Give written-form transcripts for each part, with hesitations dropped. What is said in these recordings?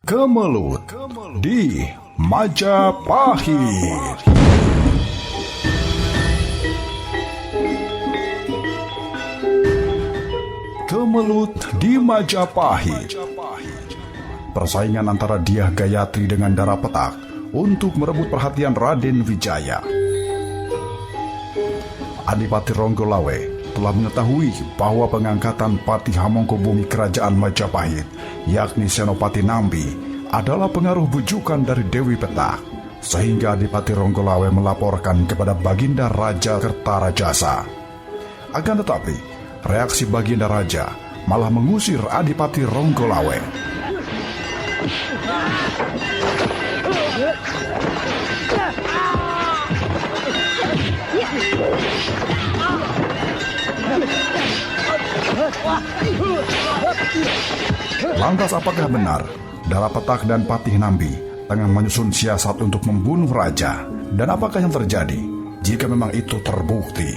Kemelut di Majapahit. Kemelut di Majapahit. Persaingan antara Dyah Gayatri dengan Dara Petak untuk merebut perhatian Raden Wijaya. Adipati Ronggolawe telah mengetahui bahwa pengangkatan Patih Hamengkubumi Kerajaan Majapahit, yakni Senopati Nambi, adalah pengaruh bujukan dari Dewi Petak, sehingga Adipati Ronggolawe melaporkan kepada Baginda Raja Kertarajasa. Akan tetapi, reaksi Baginda Raja malah mengusir Adipati Ronggolawe. Lantas apakah benar Dara Petak dan Patih Nambi tengah menyusun siasat untuk membunuh raja? Dan apakah yang terjadi jika memang itu terbukti?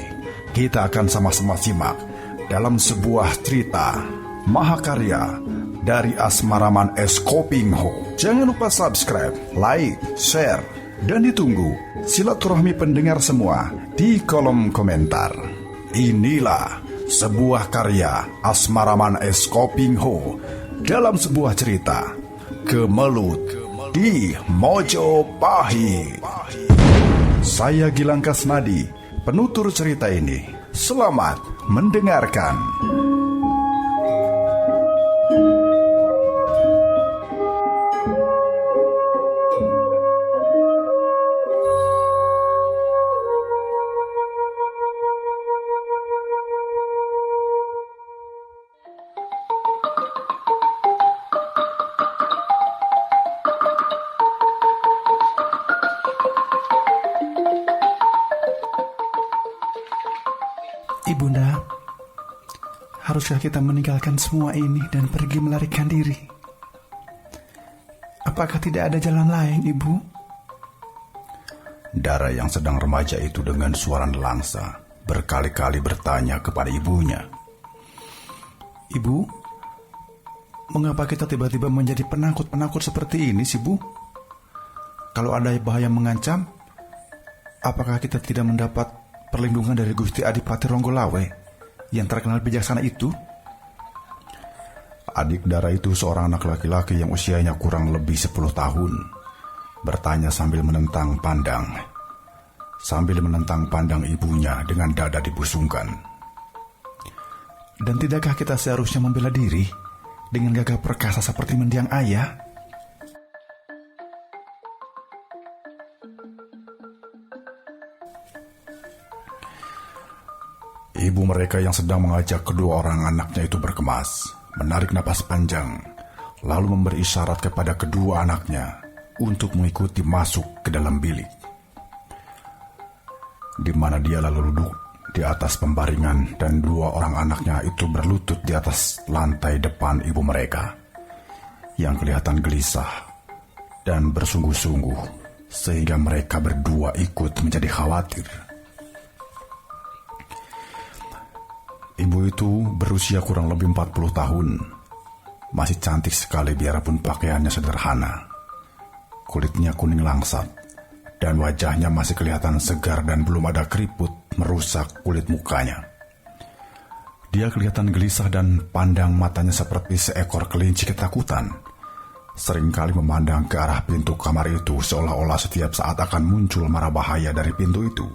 Kita akan sama-sama simak dalam sebuah cerita mahakarya dari Asmaraman S. Kopingho. Jangan lupa subscribe, like, share, dan ditunggu silaturahmi pendengar semua di kolom komentar. Inilah sebuah karya Asmaraman S. Kopingho dalam sebuah cerita Kemelut di Mojopahit. Saya Gilang Kasnadi, penutur cerita ini. Selamat mendengarkan. Ibunda, haruskah kita meninggalkan semua ini dan pergi melarikan diri? Apakah tidak ada jalan lain, Ibu? Dara yang sedang remaja itu dengan suara nelangsa berkali-kali bertanya kepada ibunya. Ibu, mengapa kita tiba-tiba menjadi penakut-penakut seperti ini sih, Bu? Kalau ada bahaya mengancam, apakah kita tidak mendapat perlindungan dari Gusti Adipati Ronggolawe yang terkenal bijaksana itu? Adik Dara itu seorang anak laki-laki yang usianya kurang lebih 10 tahun, bertanya sambil menentang pandang ibunya dengan dada dibusungkan. Dan tidakkah kita seharusnya membela diri dengan gagah perkasa seperti mendiang ayah? Ibu mereka yang sedang mengajak kedua orang anaknya itu berkemas, menarik napas panjang, lalu memberi isyarat kepada kedua anaknya untuk mengikuti masuk ke dalam bilik, di mana dia lalu duduk di atas pembaringan dan dua orang anaknya itu berlutut di atas lantai depan ibu mereka, yang kelihatan gelisah dan bersungguh-sungguh, sehingga mereka berdua ikut menjadi khawatir. Ibu itu berusia kurang lebih 40 tahun. Masih cantik sekali biarpun pakaiannya sederhana. Kulitnya kuning langsat, dan wajahnya masih kelihatan segar dan belum ada keriput merusak kulit mukanya. Dia kelihatan gelisah dan pandang matanya seperti seekor kelinci ketakutan. Seringkali memandang ke arah pintu kamar itu seolah-olah setiap saat akan muncul mara bahaya dari pintu itu.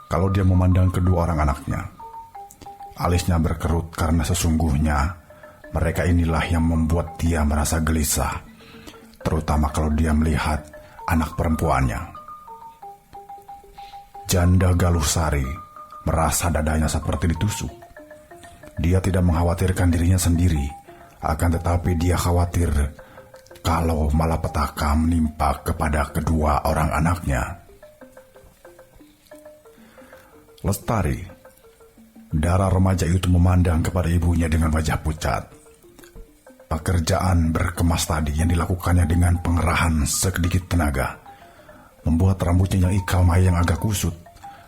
Kalau dia memandang kedua orang anaknya, alisnya berkerut karena sesungguhnya mereka inilah yang membuat dia merasa gelisah, terutama kalau dia melihat anak perempuannya. Janda Galuh Sari merasa dadanya seperti ditusuk. Dia tidak mengkhawatirkan dirinya sendiri, akan tetapi dia khawatir kalau malapetaka menimpa kepada kedua orang anaknya. Lestari, Dara remaja itu memandang kepada ibunya dengan wajah pucat. Pekerjaan berkemas tadi yang dilakukannya dengan pengerahan sedikit tenaga membuat rambutnya yang ikal mayang agak kusut,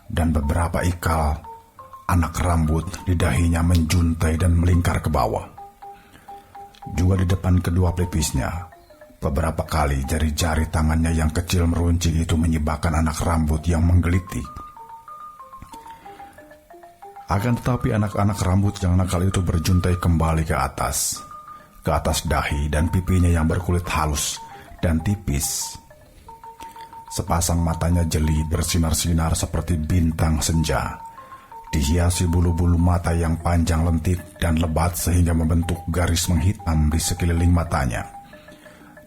dan beberapa ikal anak rambut di dahinya menjuntai dan melingkar ke bawah. juga di depan kedua pelipisnya. Beberapa kali jari-jari tangannya yang kecil meruncing itu menyibakkan anak rambut yang menggelitik. Akan tetapi anak-anak rambut yang nakal itu berjuntai kembali ke atas dahi dan pipinya yang berkulit halus dan tipis. Sepasang matanya jeli bersinar-sinar seperti bintang senja, dihiasi bulu-bulu mata yang panjang lentik dan lebat sehingga membentuk garis menghitam di sekeliling matanya.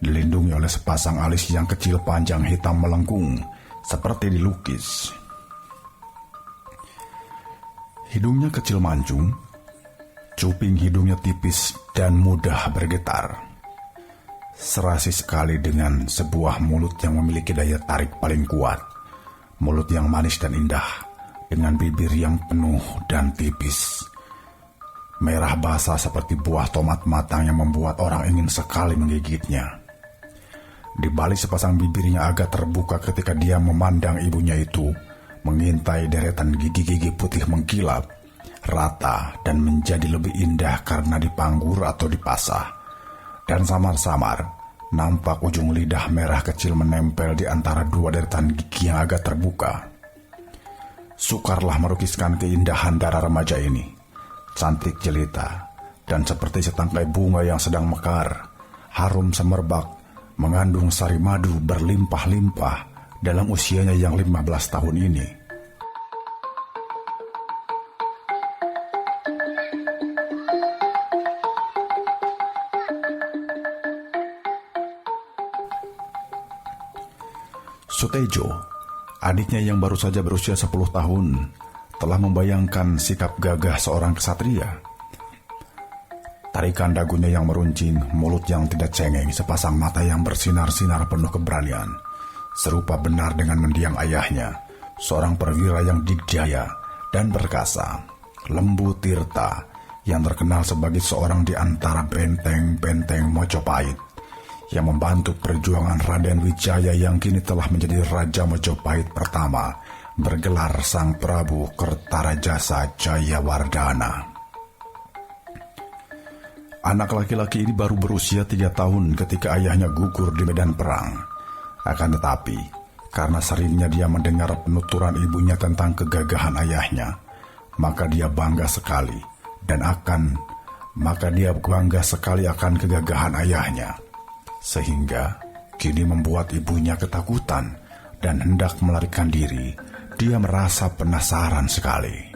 Dilindungi oleh sepasang alis yang kecil panjang hitam melengkung seperti dilukis. Hidungnya kecil mancung, cuping hidungnya tipis dan mudah bergetar. Serasi sekali dengan sebuah mulut yang memiliki daya tarik paling kuat. Mulut yang manis dan indah, dengan bibir yang penuh dan tipis. Merah basah seperti buah tomat matang yang membuat orang ingin sekali menggigitnya. Di balik sepasang bibirnya agak terbuka ketika dia memandang ibunya itu, mengintai deretan gigi-gigi putih mengkilap, rata dan menjadi lebih indah karena dipanggur atau dipasah. Dan samar-samar, nampak ujung lidah merah kecil menempel di antara dua deretan gigi yang agak terbuka. Sukarlah melukiskan keindahan darah remaja ini. Cantik jelita, dan seperti setangkai bunga yang sedang mekar, harum semerbak, mengandung sari madu berlimpah-limpah dalam usianya yang 15 tahun ini. Sutejo, adiknya yang baru saja berusia 10 tahun, telah membayangkan sikap gagah seorang ksatria. Tarikan dagunya yang meruncing, mulut yang tidak cengeng, sepasang mata yang bersinar-sinar penuh keberanian, serupa benar dengan mendiang ayahnya, seorang perwira yang dikjaya dan perkasa, Lembu Tirta, yang terkenal sebagai seorang di antara benteng-benteng Mojopahit, yang membantu perjuangan Raden Wijaya yang kini telah menjadi Raja Mojopahit pertama, bergelar Sang Prabu Kertarajasa Jayawardhana. Anak laki-laki ini baru berusia 3 tahun ketika ayahnya gugur di medan perang. Akan tetapi, karena seringnya dia mendengar penuturan ibunya tentang kegagahan ayahnya, maka dia bangga sekali akan kegagahan ayahnya. Sehingga kini membuat ibunya ketakutan dan hendak melarikan diri. Dia merasa penasaran sekali.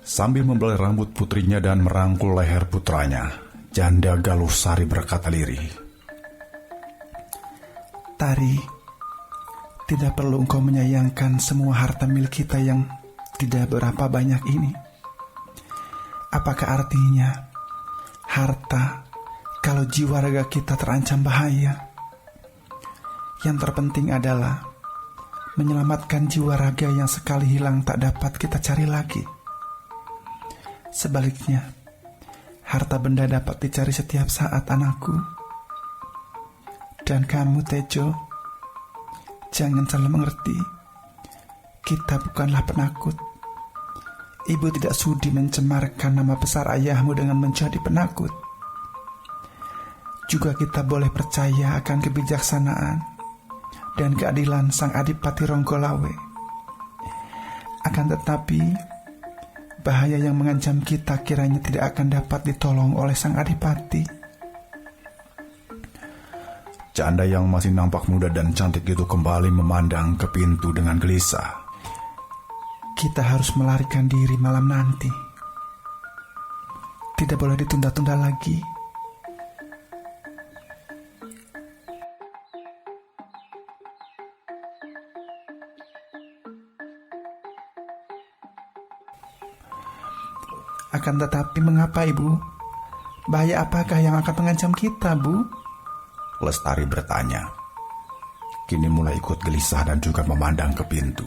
Sambil membelai rambut putrinya dan merangkul leher putranya, Janda Galuh Sari berkata lirih, Tari, tidak perlu engkau menyayangkan semua harta milik kita yang tidak berapa banyak ini. Apakah artinya harta kalau jiwa raga kita terancam bahaya? Yang terpenting adalah menyelamatkan jiwa raga yang sekali hilang tak dapat kita cari lagi. Sebaliknya, harta benda dapat dicari setiap saat, anakku. Dan kamu, Tejo, jangan salah mengerti. Kita bukanlah penakut. Ibu tidak sudi mencemarkan nama besar ayahmu dengan menjadi penakut. Juga kita boleh percaya akan kebijaksanaan dan keadilan Sang Adipati Ronggolawe. Akan tetapi, bahaya yang mengancam kita kiranya tidak akan dapat ditolong oleh Sang Adipati. Janda yang masih nampak muda dan cantik itu kembali memandang ke pintu dengan gelisah. Kita harus melarikan diri malam nanti. Tidak boleh ditunda-tunda lagi. Akan tetapi mengapa, Ibu? Bahaya apakah yang akan mengancam kita, Bu? Lestari bertanya. Kini mulai ikut gelisah dan juga memandang ke pintu.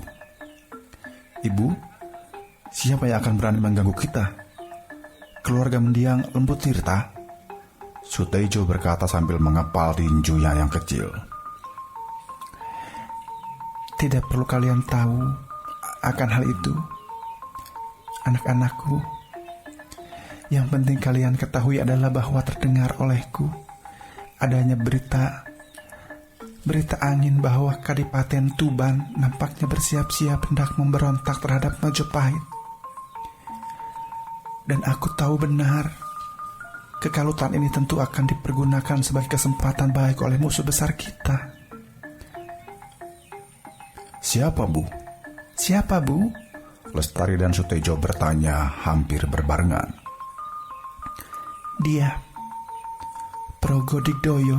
Ibu, siapa yang akan berani mengganggu kita? Keluarga mendiang Lembu Tirta? Sutejo berkata sambil mengepal tinjunya yang kecil. Tidak perlu kalian tahu akan hal itu, anak-anakku. Yang penting kalian ketahui adalah bahwa terdengar olehku adanya berita angin bahwa Kadipaten Tuban nampaknya bersiap-siap hendak memberontak terhadap Majapahit. Dan aku tahu benar, kekalutan ini tentu akan dipergunakan sebagai kesempatan baik oleh musuh besar kita. Siapa, Bu? Siapa, Bu? Lestari dan Sutejo bertanya hampir berbarengan. Dia, Progodigdoyo,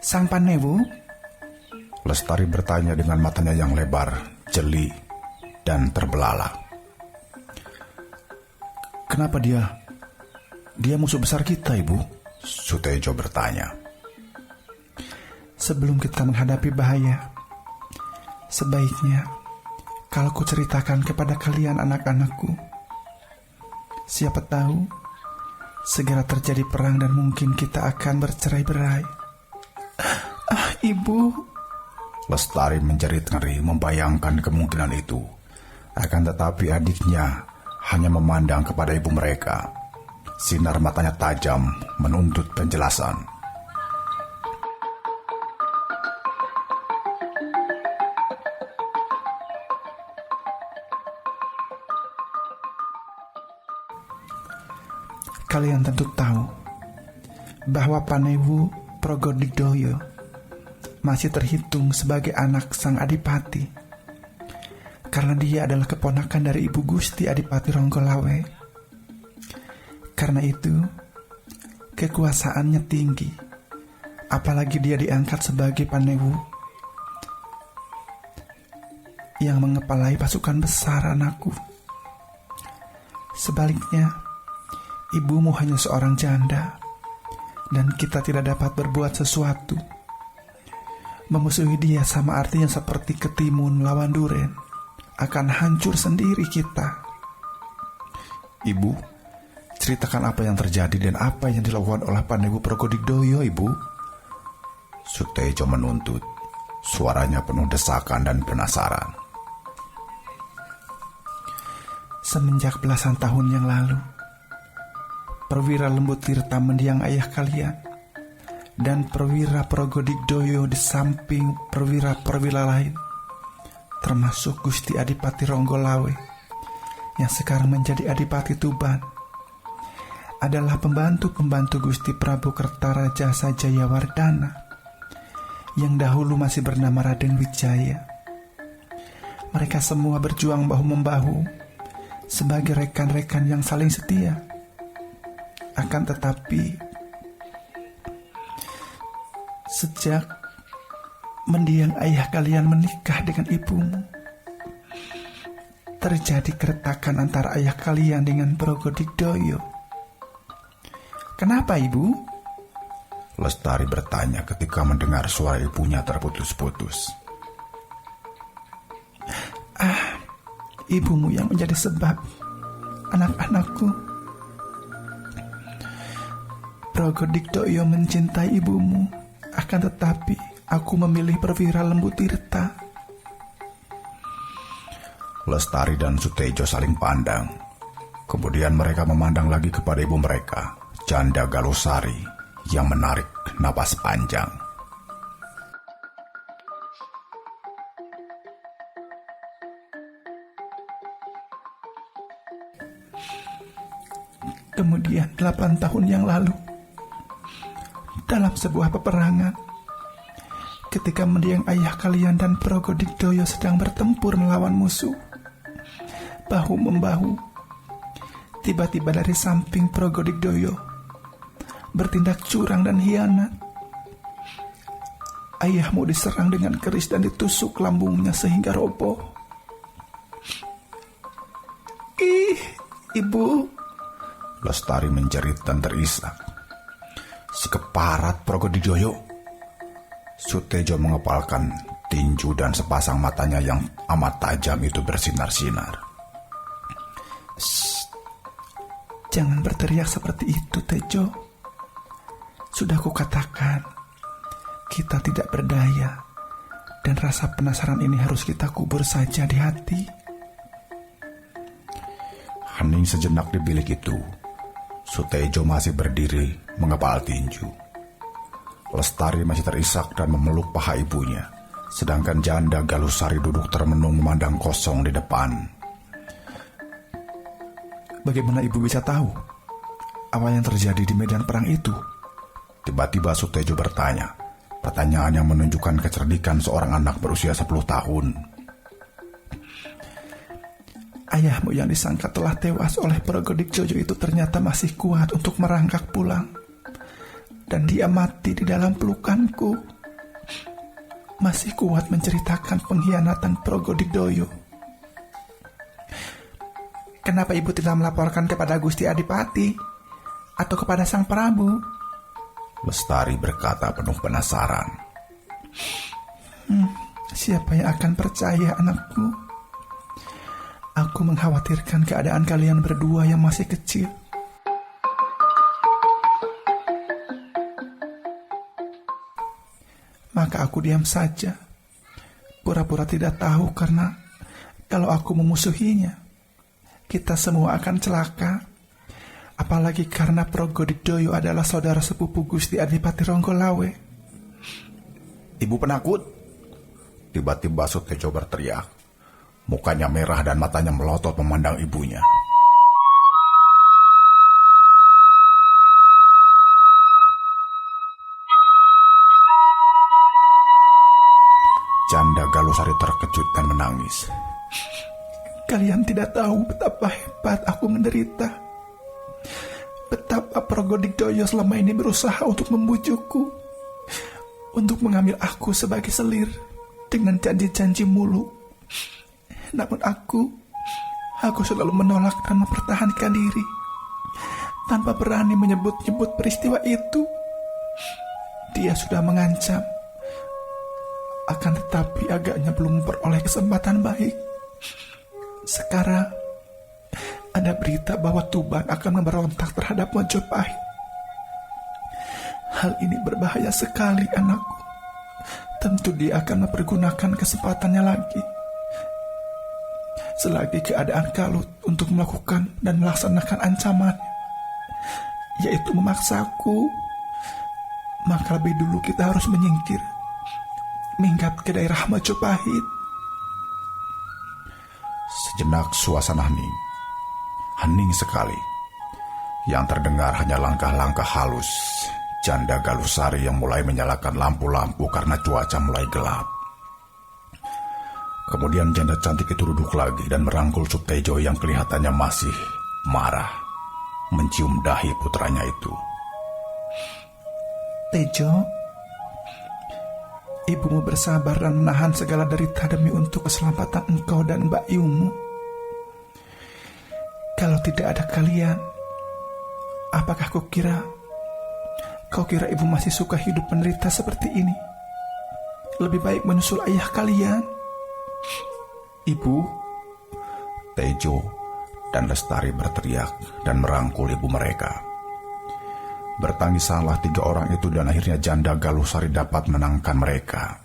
Sang Panewu. Lestari bertanya dengan matanya yang lebar, jeli, dan terbelalak. Kenapa dia musuh besar kita, Ibu? Sutejo bertanya. Sebelum kita menghadapi bahaya, sebaiknya kalau ku ceritakan kepada kalian anak-anakku. Siapa tahu segera terjadi perang dan mungkin kita akan bercerai-berai. Ibu. Lestari menjerit ngeri membayangkan kemungkinan itu. Akan tetapi adiknya hanya memandang kepada ibu mereka. Sinar matanya tajam menuntut penjelasan. Kalian tentu tahu bahwa Panewu Progodigdoyo masih terhitung sebagai anak sang adipati, karena dia adalah keponakan dari Ibu Gusti Adipati Ronggolawe. Karena itu, kekuasaannya tinggi, apalagi dia diangkat sebagai Panewu yang mengepalai pasukan besar, anakku. Sebaliknya, ibumu hanya seorang janda, dan kita tidak dapat berbuat sesuatu. Memusuhi dia sama artinya seperti ketimun lawan duren. Akan hancur sendiri kita. Ibu, ceritakan apa yang terjadi dan apa yang dilakukan oleh Panewu Progodigdoyo, Ibu. Sutejo menuntut. Suaranya penuh desakan dan penasaran. Semenjak belasan tahun yang lalu, perwira Lembut Tirta mendiang ayah kalian, dan perwira Progodigdoyo di samping perwira-perwira lain, termasuk Gusti Adipati Ronggolawe yang sekarang menjadi Adipati Tuban, adalah pembantu-pembantu Gusti Prabu Kertaraja Sajayawardana yang dahulu masih bernama Raden Wijaya. Mereka semua berjuang bahu-membahu sebagai rekan-rekan yang saling setia. Akan tetapi, sejak mendiang ayah kalian menikah dengan ibumu, terjadi keretakan antara ayah kalian dengan Progodigdoyo. Kenapa, Ibu? Lestari bertanya ketika mendengar suara ibunya terputus-putus. Ibumu yang menjadi sebab, anak-anakku. Progodigdoyo mencintai ibumu, akan tetapi aku memilih perwira Lembut Tirta. Lestari dan Sutejo saling pandang. Kemudian mereka memandang lagi kepada ibu mereka, Janda Galosari, yang menarik napas panjang. Kemudian 8 tahun yang lalu, dalam sebuah peperangan, ketika mendiang ayah kalian dan Progodigdoyo sedang bertempur melawan musuh, bahu-membahu, tiba-tiba dari samping Progodigdoyo bertindak curang dan hianat. Ayahmu diserang dengan keris dan ditusuk lambungnya sehingga roboh. Ibu. Lestari menjerit dan terisak. Si keparat Progodigdoyo. Sutejo mengepalkan tinju dan sepasang matanya yang amat tajam itu bersinar-sinar. Jangan berteriak seperti itu, Tejo. Sudah kukatakan, kita tidak berdaya, dan rasa penasaran ini harus kita kubur saja di hati. Hening sejenak di bilik itu. Sutejo masih berdiri mengepal tinju. Lestari masih terisak dan memeluk paha ibunya, sedangkan janda Galusari duduk termenung memandang kosong di depan. Bagaimana ibu bisa tahu apa yang terjadi di medan perang itu? Tiba-tiba Sutejo bertanya, pertanyaan yang menunjukkan kecerdikan seorang anak berusia 10 tahun. Ayahmu yang disangka telah tewas oleh Progodik Joyo itu ternyata masih kuat untuk merangkak pulang. Dan dia mati di dalam pelukanku. Masih kuat menceritakan pengkhianatan Progodik Doyo. Kenapa ibu tidak melaporkan kepada Gusti Adipati atau kepada Sang Prabu? Lestari berkata penuh penasaran. Siapa yang akan percaya, anakku? Aku mengkhawatirkan keadaan kalian berdua yang masih kecil. Maka aku diam saja, pura-pura tidak tahu, karena kalau aku memusuhinya, kita semua akan celaka. Apalagi karena Progodik Doyo adalah saudara sepupu Gusti Adipati Ronggolawe. Ibu penakut! Tiba-tiba Sutejo berteriak. Mukanya merah dan matanya melotot memandang ibunya. Janda Galusari terkejut dan menangis. Kalian tidak tahu betapa hebat aku menderita. Betapa Progodik Doyo selama ini berusaha untuk membujukku, untuk mengambil aku sebagai selir dengan janji-janji muluk. Namun aku selalu menolak dan mempertahankan diri, tanpa berani menyebut-nyebut peristiwa itu. Dia sudah mengancam, akan tetapi agaknya belum memperoleh kesempatan baik. Sekarang ada berita bahwa Tuban akan memberontak terhadap Mojopahit. Hal ini berbahaya sekali, anakku. Tentu dia akan mempergunakan kesempatannya lagi, selagi keadaan kalut, untuk melakukan dan melaksanakan ancamannya, yaitu memaksaku. Maka lebih dulu kita harus menyingkir, minggat ke daerah Majapahit. Sejenak suasana hening sekali. Yang terdengar hanya langkah-langkah halus janda Galusari yang mulai menyalakan lampu-lampu karena cuaca mulai gelap. Kemudian janda cantik itu duduk lagi dan merangkul Sutejo yang kelihatannya masih marah, mencium dahi putranya itu. Tejo, ibumu bersabar dan menahan segala derita demi untuk keselamatan engkau dan Mbak Yumu. Kalau tidak ada kalian, apakah kau kira ibu masih suka hidup menderita seperti ini? Lebih baik menyusul ayah kalian. Ibu, Tejo dan Lestari berteriak dan merangkul ibu mereka. Bertangisanlah 3 orang itu dan akhirnya janda Galusari dapat menangkan mereka.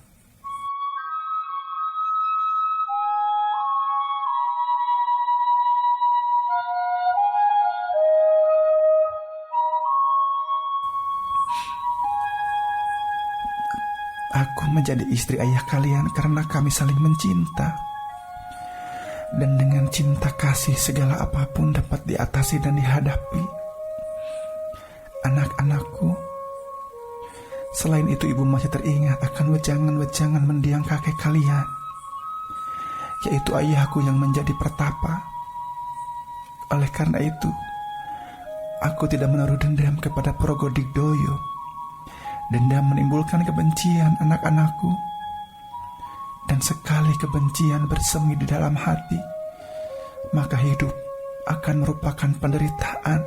Aku menjadi istri ayah kalian karena kami saling mencinta. Dan dengan cinta kasih segala apapun dapat diatasi dan dihadapi. Anak-anakku, selain itu ibu masih teringat akan wejangan-wejangan mendiang kakek kalian, yaitu ayahku yang menjadi pertapa. Oleh karena itu, aku tidak menaruh dendam kepada Progodik Doyo. Dendam menimbulkan kebencian, anak-anakku. Dan sekali kebencian bersemi di dalam hati, maka hidup akan merupakan penderitaan,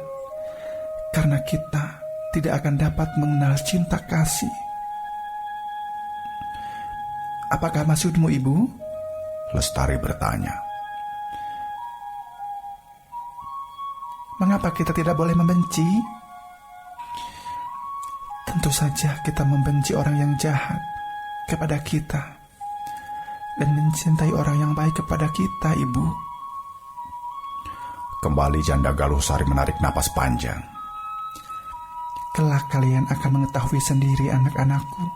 karena kita tidak akan dapat mengenal cinta kasih. Apakah maksudmu, Ibu? Lestari bertanya. Mengapa kita tidak boleh membenci? Tentu saja kita membenci orang yang jahat kepada kita dan mencintai orang yang baik kepada kita, Ibu. Kembali janda Galuh Sari menarik napas panjang. Kelak kalian akan mengetahui sendiri, anak-anakku.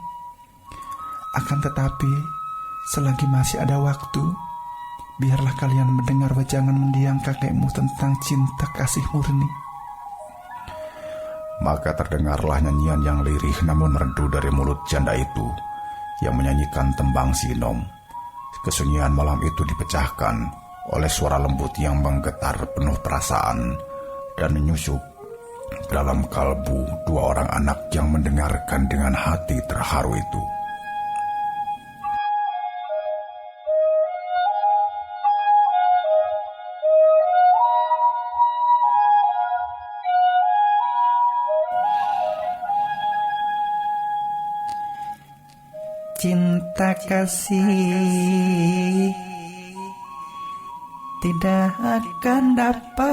Akan tetapi, selagi masih ada waktu, biarlah kalian mendengar wejangan mendiang kakekmu tentang cinta kasih murni. Maka terdengarlah nyanyian yang lirih namun merdu dari mulut janda itu yang menyanyikan tembang sinom. Kesunyian malam itu dipecahkan oleh suara lembut yang menggetar penuh perasaan dan menyusup ke dalam kalbu dua orang anak yang mendengarkan dengan hati terharu itu. Cinta kasih tidak akan dapat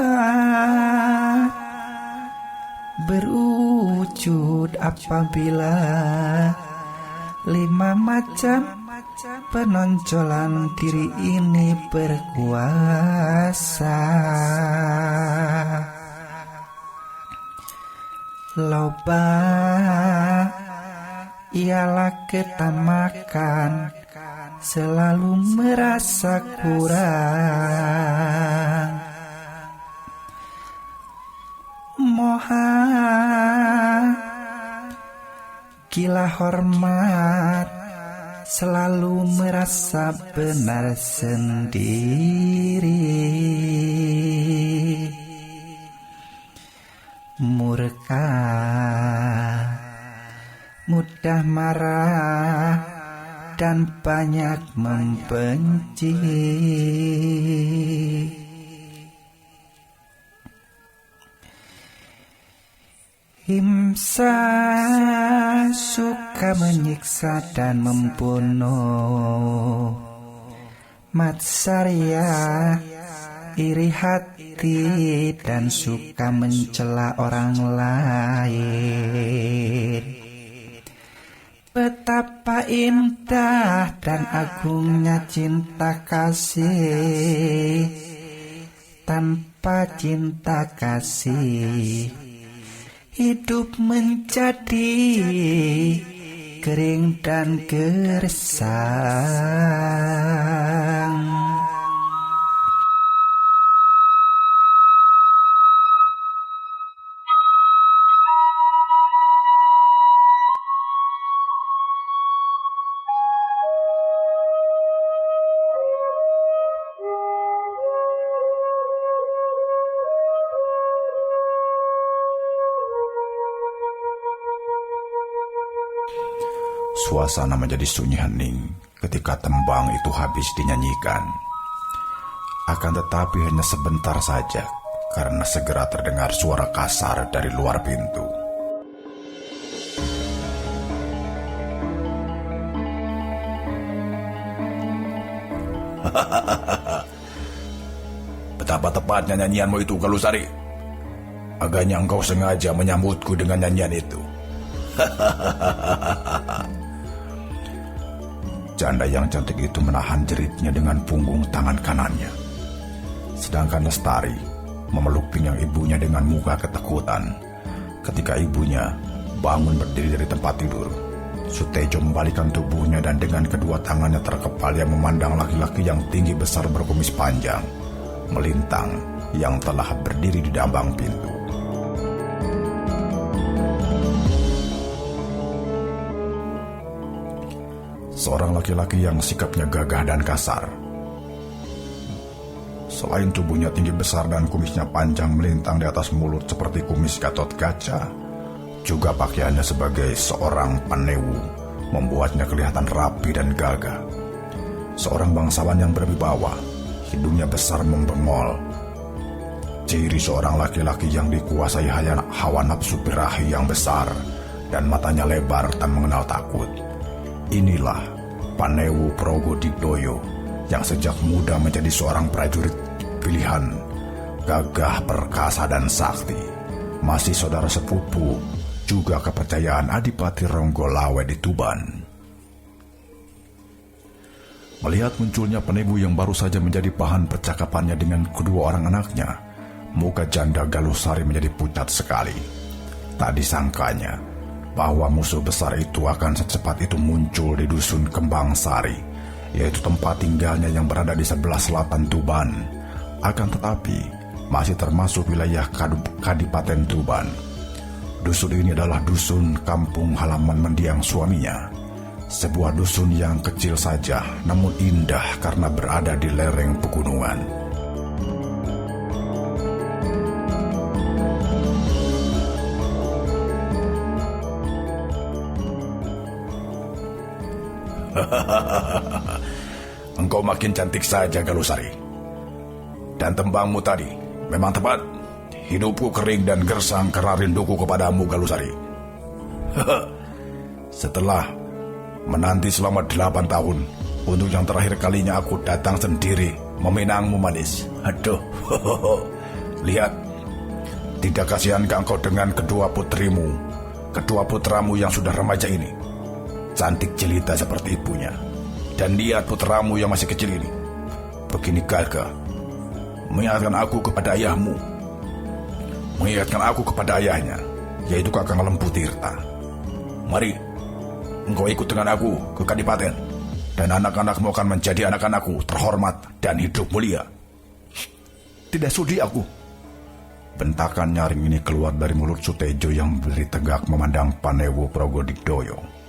berwujud apabila 5 macam penonjolan diri ini berkuasa. Loba ialah ketamakan, selalu merasa kurang. Moha gila hormat, selalu merasa benar sendiri. Murka, mudah marah, dan banyak membenci. Himsa suka menyiksa dan membunuh. Matsarya iri hati dan suka mencela orang lain. Betapa indah dan agungnya cinta kasih. Tanpa cinta kasih, hidup menjadi kering dan gersang. Suasana menjadi sunyi hening ketika tembang itu habis dinyanyikan. Akan tetapi hanya sebentar saja, karena segera terdengar suara kasar dari luar pintu. Betapa tepatnya nyanyianmu itu, Galuh Sari. Agaknya engkau sengaja menyambutku dengan nyanyian itu. Janda yang cantik itu menahan jeritnya dengan punggung tangan kanannya. Sedangkan Lestari memeluk pinggang ibunya dengan muka ketakutan. Ketika ibunya bangun berdiri dari tempat tidur, Sutejo membalikkan tubuhnya dan dengan kedua tangannya terkepal ia memandang laki-laki yang tinggi besar berkumis panjang, melintang, yang telah berdiri di dambang pintu. Seorang laki-laki yang sikapnya gagah dan kasar. Selain tubuhnya tinggi besar dan kumisnya panjang melintang di atas mulut seperti kumis Gatot Kaca, juga pakaiannya sebagai seorang panewu membuatnya kelihatan rapi dan gagah. Seorang bangsawan yang berwibawa, hidungnya besar membengol. Ciri seorang laki-laki yang dikuasai hawa nafsu birahi yang besar dan matanya lebar tak mengenal takut. Inilah Panewu Progodigdoyo yang sejak muda menjadi seorang prajurit pilihan, gagah, perkasa, dan sakti. Masih saudara sepupu, juga kepercayaan Adipati Ronggolawe di Tuban. Melihat munculnya Panewu yang baru saja menjadi bahan percakapannya dengan kedua orang anaknya, muka janda Galusari menjadi pucat sekali. Tak disangkanya bahwa musuh besar itu akan secepat itu muncul di dusun Kembang Sari, yaitu tempat tinggalnya yang berada di sebelah selatan Tuban. Akan tetapi masih termasuk wilayah Kadipaten Tuban. Dusun ini adalah dusun kampung halaman mendiang suaminya. Sebuah dusun yang kecil saja namun indah karena berada di lereng pegunungan. Engkau makin cantik saja, Galusari. Dan tembangmu tadi memang tepat. Hidupku kering dan gersang karena rinduku kepadamu, Galusari. Setelah menanti selama 8 tahun, untuk yang terakhir kalinya aku datang sendiri meminangmu manis. Aduh, lihat, tidak kasihankah engkau dengan kedua putramu yang sudah remaja ini? Cantik jelita seperti ibunya. Dan lihat putramu yang masih kecil ini, begini gagah, mengingatkan aku kepada ayahmu, mengingatkan aku kepada ayahnya, yaitu Kakang Lembu Tirta. Mari, engkau ikut dengan aku ke Kadipaten, dan anak-anakmu akan menjadi anak-anakku terhormat dan hidup mulia. Tidak sudi aku. Bentakan nyaring ini keluar dari mulut Sutejo yang berdiri tegak memandang Panewu Progodigdoyo.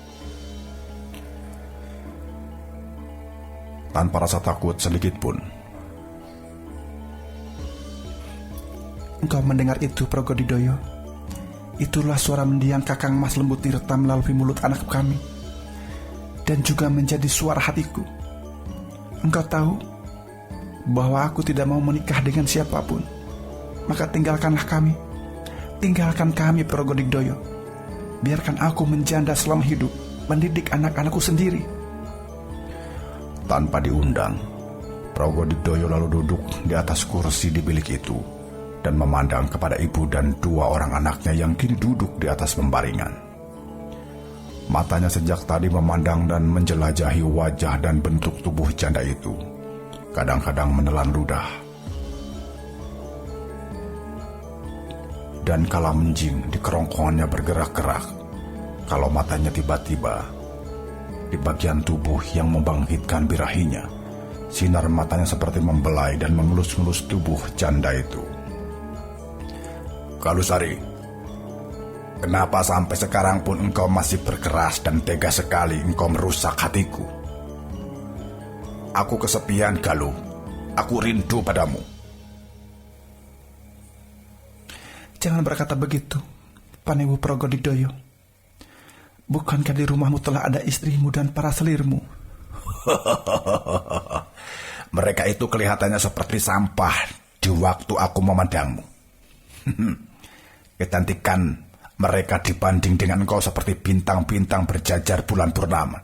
Tanpa rasa takut sedikit pun. Engkau mendengar itu, Progodigdoyo? Itulah suara mendiang Kakang Mas Lembu Tirta melalui mulut anak kami, dan juga menjadi suara hatiku. Engkau tahu bahwa aku tidak mau menikah dengan siapapun. Maka tinggalkanlah kami. Tinggalkan kami, Progodigdoyo. Biarkan aku menjanda selama hidup, mendidik anak-anakku sendiri. Tanpa diundang, Progodigdoyo lalu duduk di atas kursi di bilik itu dan memandang kepada ibu dan 2 orang anaknya yang kini duduk di atas pembaringan. Matanya sejak tadi memandang dan menjelajahi wajah dan bentuk tubuh janda itu. Kadang-kadang menelan ludah. Dan kala menjing di kerongkongannya bergerak-gerak. Kalau matanya tiba-tiba di bagian tubuh yang membangkitkan birahinya, sinar matanya seperti membelai dan mengelus-ngelus tubuh janda itu. Galusari, kenapa sampai sekarang pun engkau masih berkeras dan tega sekali engkau merusak hatiku? Aku kesepian, Galuh. Aku rindu padamu. Jangan berkata begitu, Panewu Progodigdoyo. Bukankah di rumahmu telah ada istrimu dan para selirmu? Mereka itu kelihatannya seperti sampah di waktu aku memandangmu. Kecantikan mereka dibanding dengan engkau seperti bintang-bintang berjajar bulan purnama.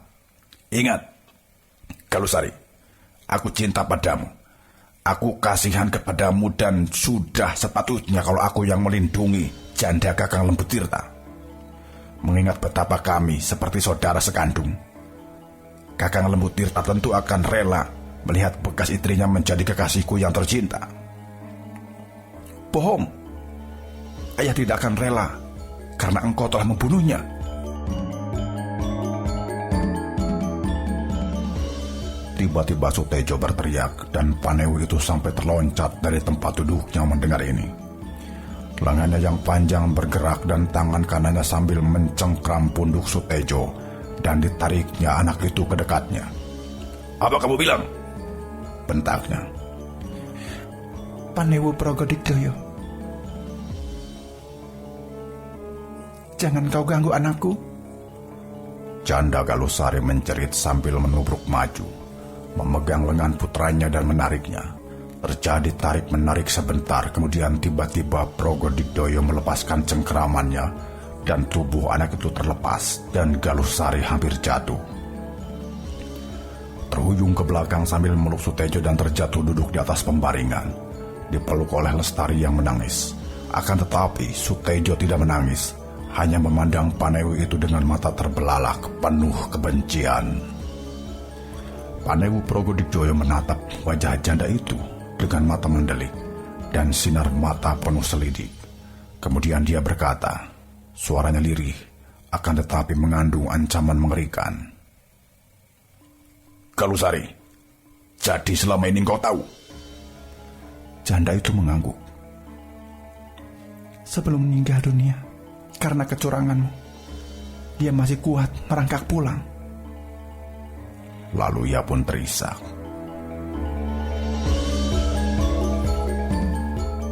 Ingat, Galusari, aku cinta padamu. Aku kasihan kepadamu dan sudah sepatutnya kalau aku yang melindungi janda Kakang Lembu Tirta. Mengingat betapa kami seperti saudara sekandung, Kakang Lembu Tirta tentu akan rela melihat bekas istrinya menjadi kekasihku yang tercinta. Bohong. Ayah tidak akan rela karena engkau telah membunuhnya. Tiba-tiba Sutejo berteriak dan Panewu itu sampai terloncat dari tempat duduknya mendengar ini. Lengannya yang panjang bergerak dan tangan kanannya sambil mencengkram punduk Sutejo dan ditariknya anak itu ke dekatnya. Apa kamu bilang? Bentaknya. Panewu Progodigdoyo, jangan kau ganggu anakku. Janda Galusari menjerit sambil menubruk maju, memegang lengan putranya dan menariknya. Terjadi tarik-menarik sebentar, kemudian tiba-tiba Progodigdoyo melepaskan cengkeramannya dan tubuh anak itu terlepas dan Galusari hampir jatuh. Terhuyung ke belakang sambil memeluk Sutejo dan terjatuh duduk di atas pembaringan, dipeluk oleh Lestari yang menangis. Akan tetapi Sutejo tidak menangis, hanya memandang Panewu itu dengan mata terbelalak penuh kebencian. Panewu Progodigdoyo menatap wajah janda itu dengan mata mendelik, dan sinar mata penuh selidik. Kemudian dia berkata, suaranya lirih, akan tetapi mengandung ancaman mengerikan. Galusari, jadi selama ini kau tahu? Janda itu mengangguk. Sebelum meninggal dunia, karena kecuranganmu, dia masih kuat merangkak pulang. Lalu ia pun terisak.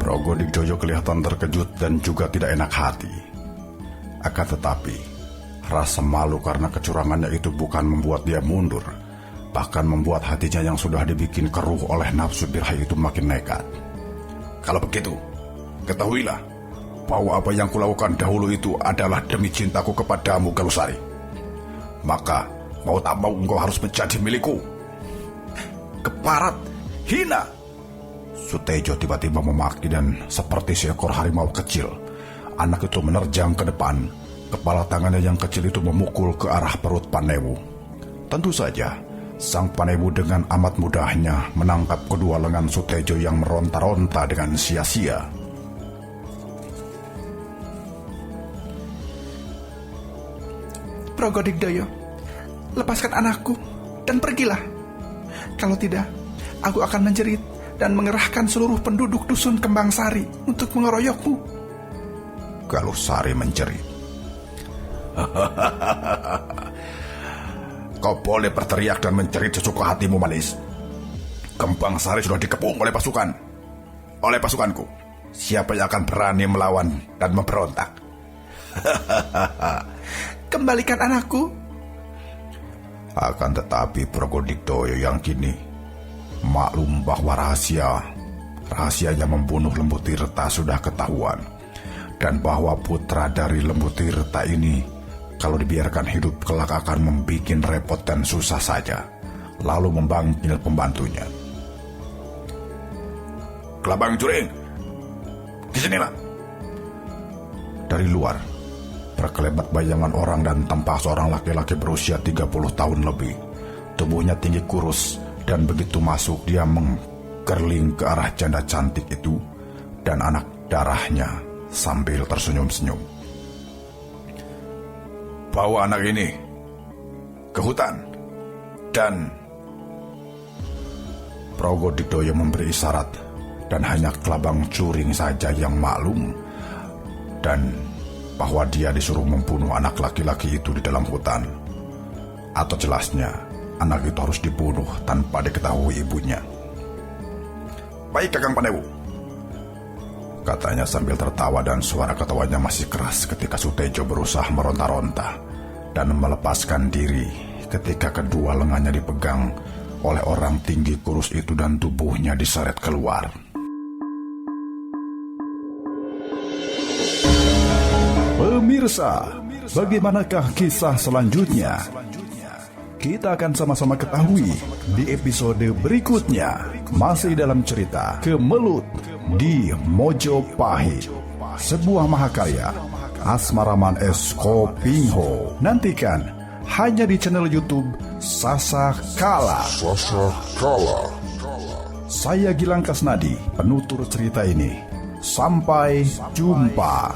Progodigdoyo kelihatan terkejut dan juga tidak enak hati. Akan tetapi, rasa malu karena kecurangannya itu bukan membuat dia mundur, bahkan membuat hatinya yang sudah dibikin keruh oleh nafsu birahi itu makin nekat. Kalau begitu, ketahuilah bahwa apa yang kulakukan dahulu itu adalah demi cintaku kepadamu, Galusari. Maka, mau tak mau engkau harus menjadi milikku. Keparat, hina. Sutejo tiba-tiba memaki dan seperti seekor harimau kecil, anak itu menerjang ke depan. Kepala tangannya yang kecil itu memukul ke arah perut Panewu. Tentu saja, sang Panewu dengan amat mudahnya menangkap kedua lengan Sutejo yang meronta-ronta dengan sia-sia. Progodigdoyo, lepaskan anakku dan pergilah. Kalau tidak, aku akan menjerit dan mengerahkan seluruh penduduk dusun Kembang Sari untuk mengeroyokmu. Galusari menjerit. Kau boleh berteriak dan menjerit sesuka hatimu, manis. Kembang Sari sudah dikepung oleh pasukanku. Siapa yang akan berani melawan dan memberontak? Kembalikan anakku. Akan tetapi Progodigdoyo yang kini maklum bahwa rahasia yang membunuh Lembu Tirta sudah ketahuan, dan bahwa putra dari Lembu Tirta ini kalau dibiarkan hidup kelak akan membuat repot dan susah saja, lalu memanggil pembantunya. Kelabang Juring, disinilah. Dari luar berkelebat bayangan orang dan tampak seorang laki-laki berusia 30 tahun lebih. Tubuhnya tinggi kurus, dan begitu masuk dia menggerling ke arah janda cantik itu dan anak darahnya sambil tersenyum-senyum. Bawa anak ini ke hutan, dan Progodigdoyo memberi isyarat, dan hanya Kelabang Juring saja yang maklum dan bahwa dia disuruh membunuh anak laki-laki itu di dalam hutan. Atau jelasnya, anak itu harus dibunuh tanpa diketahui ibunya. Baik, Kakang Panewu, katanya sambil tertawa, dan suara ketawanya masih keras ketika Sutejo berusaha meronta-ronta dan melepaskan diri ketika kedua lengannya dipegang oleh orang tinggi kurus itu dan tubuhnya diseret keluar. Pemirsa, bagaimanakah kisah selanjutnya? Kita akan sama-sama ketahui di episode berikutnya. Masih dalam cerita Kemelut di Mojopahit, sebuah mahakarya Asmaraman S. Kopingho. Nantikan hanya di channel YouTube Sasakala. Saya Gilang Kasnadi, penutur cerita ini. Sampai jumpa.